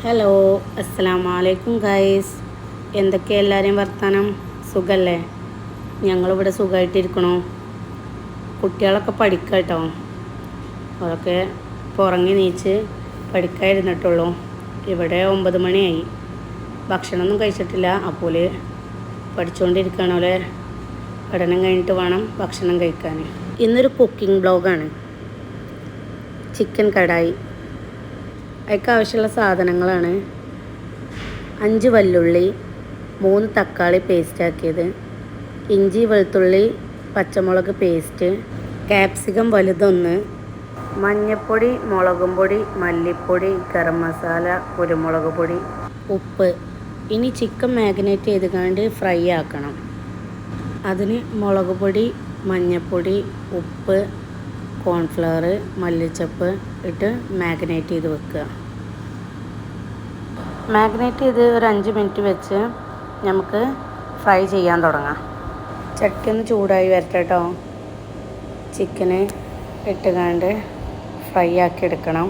Hello അസ്സലാമു അലൈക്കും guys. എന്തൊക്കെ എല്ലാവരെയും വർത്താനം? സുഖല്ലേ? ഞങ്ങളിവിടെ സുഖമായിട്ടിരിക്കണോ. കുട്ടികളൊക്കെ പഠിക്കുക കേട്ടോ. അവരൊക്കെ പുറങ്ങി നീച്ച് പഠിക്കാതിരുന്നിട്ടുള്ളൂ. ഇവിടെ 9 മണിയായി. ഭക്ഷണമൊന്നും കഴിച്ചിട്ടില്ല. അപ്പോൾ പഠിച്ചുകൊണ്ടിരിക്കുകയാണ്. അവരെ പഠനം കഴിഞ്ഞിട്ട് വേണം ഭക്ഷണം കഴിക്കാൻ. ഇന്നൊരു കുക്കിംഗ് ബ്ലോഗാണ്. ചിക്കൻ കടായി. അതിലേക്ക് ആവശ്യമുള്ള സാധനങ്ങളാണ് 5 വല്ലുള്ളി, 3 തക്കാളി പേസ്റ്റാക്കിയത്, ഇഞ്ചി വെളുത്തുള്ളി പച്ചമുളക് പേസ്റ്റ്, ക്യാപ്സിക്കം വലുതൊന്ന്, മഞ്ഞൾപ്പൊടി, മുളകും പൊടി, മല്ലിപ്പൊടി, ഗരം മസാല, കുരുമുളക് പൊടി, ഉപ്പ്. ഇനി ചിക്കൻ മാഗ്നേറ്റ് ചെയ്തുകൊണ്ട് ഫ്രൈ ആക്കണം. അതിന് മുളക് പൊടി, മഞ്ഞൾപ്പൊടി, ഉപ്പ്, കോൺഫ്ലവർ, മല്ലിച്ചപ്പ് ഇട്ട് മാഗ്നേറ്റ് ചെയ്ത് വെക്കുക. മാഗ്നേറ്റ് ചെയ്ത് ഒരു 5 മിനിറ്റ് വെച്ച് നമുക്ക് ഫ്രൈ ചെയ്യാൻ തുടങ്ങാം. ചട്ടി ഒന്ന് ചൂടായി വരട്ടെ കേട്ടോ. ചിക്കന് ഇട്ടുകൊണ്ട് ഫ്രൈ ആക്കി എടുക്കണം.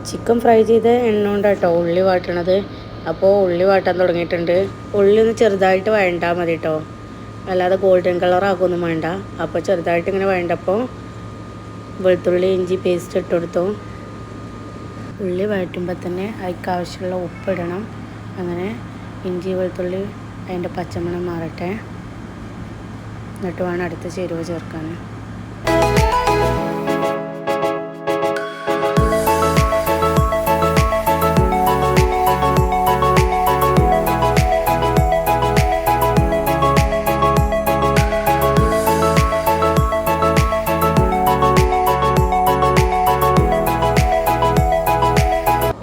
ചിക്കൻ ഫ്രൈ ചെയ്ത് എണ്ണ കൊണ്ടാട്ടോ ഉള്ളി വാട്ടണത്. അപ്പോൾ ഉള്ളി വാട്ടാൻ തുടങ്ങിയിട്ടുണ്ട്. ഉള്ളി ഒന്ന് ചെറുതായിട്ട് വഴണ്ടാൽ മതി കേട്ടോ, അല്ലാതെ ഗോൾഡൻ കളർ ആകുമൊന്നും വേണ്ട. അപ്പോൾ ചെറുതായിട്ട് ഇങ്ങനെ വഴണ്ടപ്പോൾ വെളുത്തുള്ളി ഇഞ്ചി പേസ്റ്റ് ഇട്ട് കൊടുത്തു. ഉള്ളി വഴറ്റുമ്പോൾ തന്നെ അതിലേക്ക് ആവശ്യമുള്ള ഉപ്പിടണം. അങ്ങനെ ഇഞ്ചി വെളുത്തുള്ളി അതിൻ്റെ പച്ചമണം മാറട്ടെ. എന്നിട്ട് വേണം അടുത്ത ചേരുവ ചേർക്കാൻ.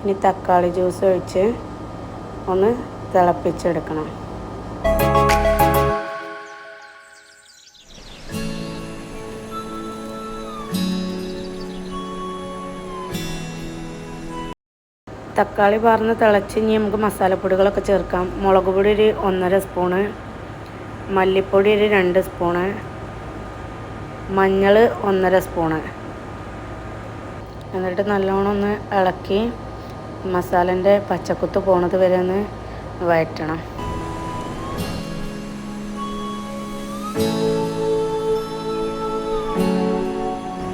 ഇനി തക്കാളി ജ്യൂസ് ഒഴിച്ച് ഒന്ന് തിളപ്പിച്ചെടുക്കണം. തക്കാളി പാർന്ന് തിളച്ച് ഇനി നമുക്ക് മസാലപ്പൊടികളൊക്കെ ചേർക്കാം. മുളക് പൊടി ഒരു 1.5 സ്പൂണ്, മല്ലിപ്പൊടി ഒരു 2 സ്പൂണ്, മഞ്ഞൾ 1.5 സ്പൂണ്. എന്നിട്ട് നല്ലോണം ഒന്ന് ഇളക്കി മസാലൻ്റെ പച്ചക്കുത്ത് പോണത് വരെ ഒന്ന് വഴറ്റണം.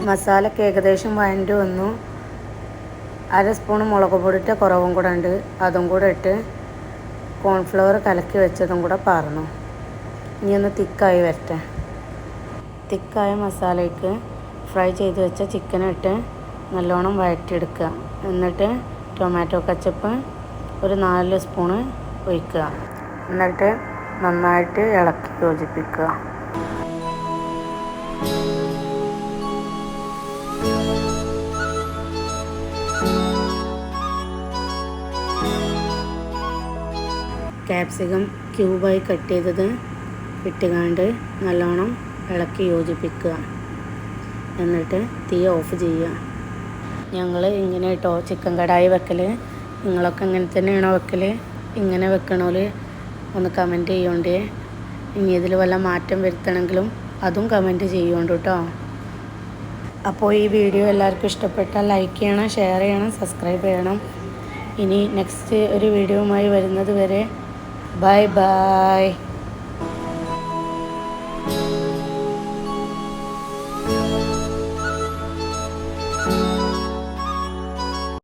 മസാലയ്ക്ക് ഏകദേശം വഴണ്ടി വന്നു. 1/2 സ്പൂൺ മുളക് പൊടിയുടെ കുറവും കൂടെ ഉണ്ട്. അതും കൂടെ ഇട്ട് കോൺഫ്ലവർ കലക്കി വെച്ചതും കൂടെ പാർന്നു. ഇനി ഒന്ന് തിക്കായി വരട്ടെ. തിക്കായ മസാലയ്ക്ക് ഫ്രൈ ചെയ്ത് വെച്ച ചിക്കൻ ഇട്ട് നല്ലോണം വഴറ്റിയെടുക്കുക. എന്നിട്ട് ടൊമാറ്റോ കച്ചപ്പ് ഒരു 4 സ്പൂണ് ഒഴിക്കുക. എന്നിട്ട് നന്നായിട്ട് ഇളക്കി യോജിപ്പിക്കുക. ക്യാപ്സിക്കം ക്യൂബായി കട്ട് ചെയ്തത് ഇട്ടുകൊണ്ട് നല്ലോണം ഇളക്കി യോജിപ്പിക്കുക. എന്നിട്ട് തീ ഓഫ് ചെയ്യുക. ഞങ്ങൾ ഇങ്ങനെ കേട്ടോ ചിക്കൻ കടായി വെക്കൽ. നിങ്ങളൊക്കെ ഇങ്ങനെ തന്നെയാണോ വെക്കൽ? ഇങ്ങനെ വെക്കണോൽ ഒന്ന് കമൻറ്റ് ചെയ്യുകൊണ്ട്. ഇനി ഇതിൽ വല്ല മാറ്റം വരുത്തണമെങ്കിലും അതും കമൻറ്റ് ചെയ്യുകൊണ്ട് കേട്ടോ. അപ്പോൾ ഈ വീഡിയോ എല്ലാവർക്കും ഇഷ്ടപ്പെട്ടാൽ ലൈക്ക് ചെയ്യണം, ഷെയർ ചെയ്യണം, സബ്സ്ക്രൈബ് ചെയ്യണം. ഇനി നെക്സ്റ്റ് ഒരു വീഡിയോയുമായി വരുന്നത് വരെ ബൈ ബൈ.